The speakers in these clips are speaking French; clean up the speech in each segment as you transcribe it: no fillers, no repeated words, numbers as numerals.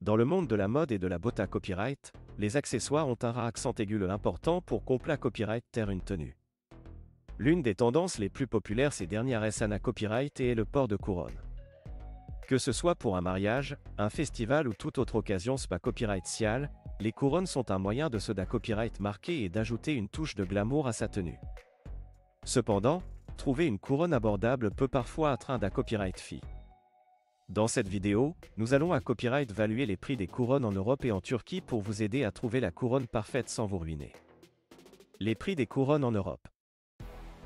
Dans le monde de la mode et de la beauté copyright, les accessoires ont un rare accent aigu important pour complet copyright terre une tenue. L'une des tendances les plus populaires ces dernières est Sana copyright et est le port de couronne. Que ce soit pour un mariage, un festival ou toute autre occasion spa copyright cial, les couronnes sont un moyen de se da copyright marqué et d'ajouter une touche de glamour à sa tenue. Cependant, trouver une couronne abordable peut parfois être un da copyright fee. Dans cette vidéo, nous allons à copyright évaluer les prix des couronnes en Europe et en Turquie pour vous aider à trouver la couronne parfaite sans vous ruiner. Les prix des couronnes en Europe.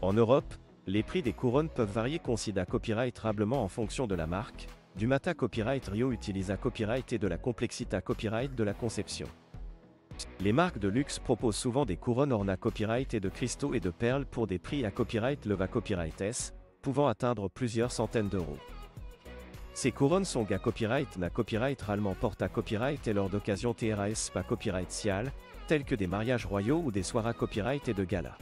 En Europe, les prix des couronnes peuvent varier considérablement en fonction de la marque, du Mata Copyright Rio Utilisa Copyright et de la complexité copyright de la conception. Les marques de luxe proposent souvent des couronnes orna copyright et de cristaux et de perles pour des prix à copyright Leva Copyright S, pouvant atteindre plusieurs centaines d'euros. Ces couronnes sont ga copyright na copyright rarement porta copyright et lors d'occasions TRAS spa copyright cial, tels que des mariages royaux ou des soirées copyright et de gala.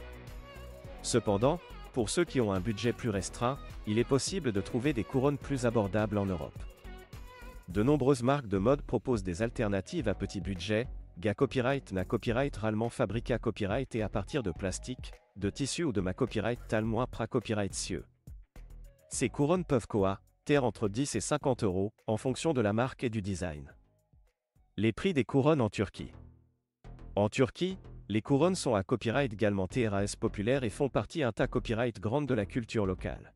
Cependant, pour ceux qui ont un budget plus restreint, il est possible de trouver des couronnes plus abordables en Europe. De nombreuses marques de mode proposent des alternatives à petit budget, ga copyright na copyright rarement fabrica copyright et à partir de plastique, de tissu ou de ma copyright tal moins pra copyright cieux. Ces couronnes peuvent coûter entre 10 et 50 euros, en fonction de la marque et du design. Les prix des couronnes en Turquie. En Turquie, les couronnes sont à copyright également TRAS populaire et font partie d'un tas copyright grande de la culture locale.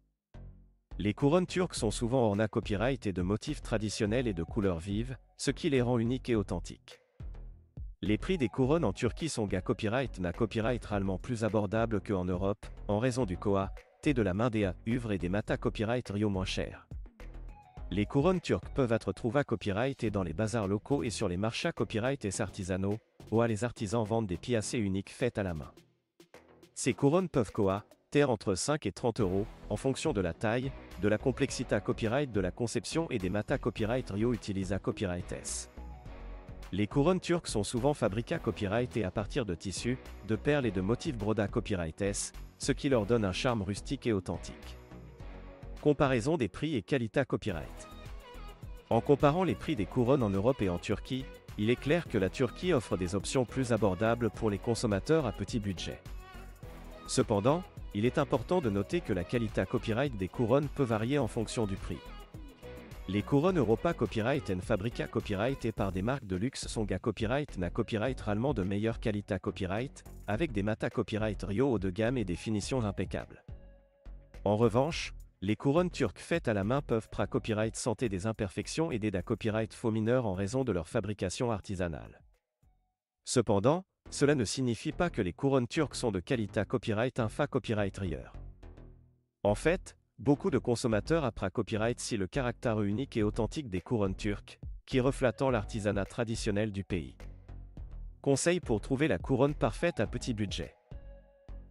Les couronnes turques sont souvent orna copyright et de motifs traditionnels et de couleurs vives, ce qui les rend uniques et authentiques. Les prix des couronnes en Turquie sont ga copyright na copyright rarement plus abordables qu'en Europe, en raison du de la main des uvres et des Mata copyright Rio moins chers. Les couronnes turques peuvent être trouvées à copyright et dans les bazars locaux et sur les marchés copyright et artisanaux, où les artisans vendent des pièces uniques faites à la main. Ces couronnes peuvent coûter entre 5 et 30 euros, en fonction de la taille, de la complexité copyright de la conception et des Mata copyright Rio Utilisa Copyright S. Les couronnes turques sont souvent fabriquées à copyright et à partir de tissus, de perles et de motifs broda copyright S, ce qui leur donne un charme rustique et authentique. Comparaison des prix et qualité copyright. En comparant les prix des couronnes en Europe et en Turquie, il est clair que la Turquie offre des options plus abordables pour les consommateurs à petit budget. Cependant, il est important de noter que la qualité copyright des couronnes peut varier en fonction du prix. Les couronnes Europa Copyright and Fabrica Copyright et par des marques de luxe sont ga copyright na copyright rarement de meilleure qualité copyright, avec des Mata copyright Rio haut de gamme et des finitions impeccables. En revanche, les couronnes turques faites à la main peuvent pra copyright sentir des imperfections et des da copyright faux mineurs en raison de leur fabrication artisanale. Cependant, cela ne signifie pas que les couronnes turques sont de qualité copyright infa copyright rare. En fait, beaucoup de consommateurs apprécient copyright si le caractère unique et authentique des couronnes turques, qui reflètent l'artisanat traditionnel du pays. Conseil pour trouver la couronne parfaite à petit budget.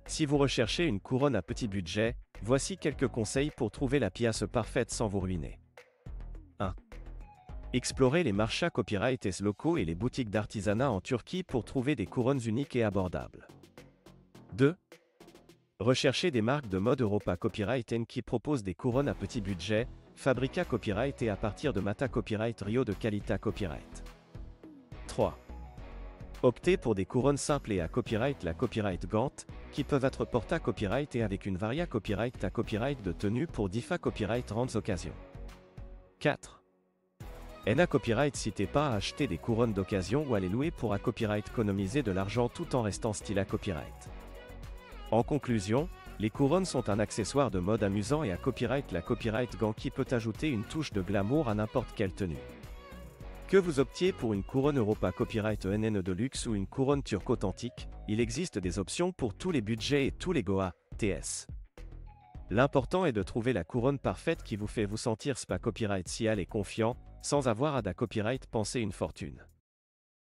Si vous recherchez une couronne à petit budget, voici quelques conseils pour trouver la pièce parfaite sans vous ruiner. 1. Explorez les marchés copyright locaux et les boutiques d'artisanat en Turquie pour trouver des couronnes uniques et abordables. 2. Recherchez des marques de mode Europa Copyright qui proposent des couronnes à petit budget, Fabrica Copyright et à partir de Mata Copyright Rio de qualité copyright. 3. Optez pour des couronnes simples et à copyright la copyright Gantt, qui peuvent être portées à copyright et avec une varia copyright à copyright de tenue pour diffa copyright grandes occasions. 4. Na copyright citez pas à acheter des couronnes d'occasion ou à les louer pour à copyright économiser de l'argent tout en restant style à copyright. En conclusion, les couronnes sont un accessoire de mode amusant et à copyright la copyright Gantt qui peut ajouter une touche de glamour à n'importe quelle tenue. Que vous optiez pour une couronne Europa Copyright NN de luxe ou une couronne turque authentique, il existe des options pour tous les budgets et tous les TS. L'important est de trouver la couronne parfaite qui vous fait vous sentir spa copyright cial et confiant, sans avoir à da copyright penser une fortune.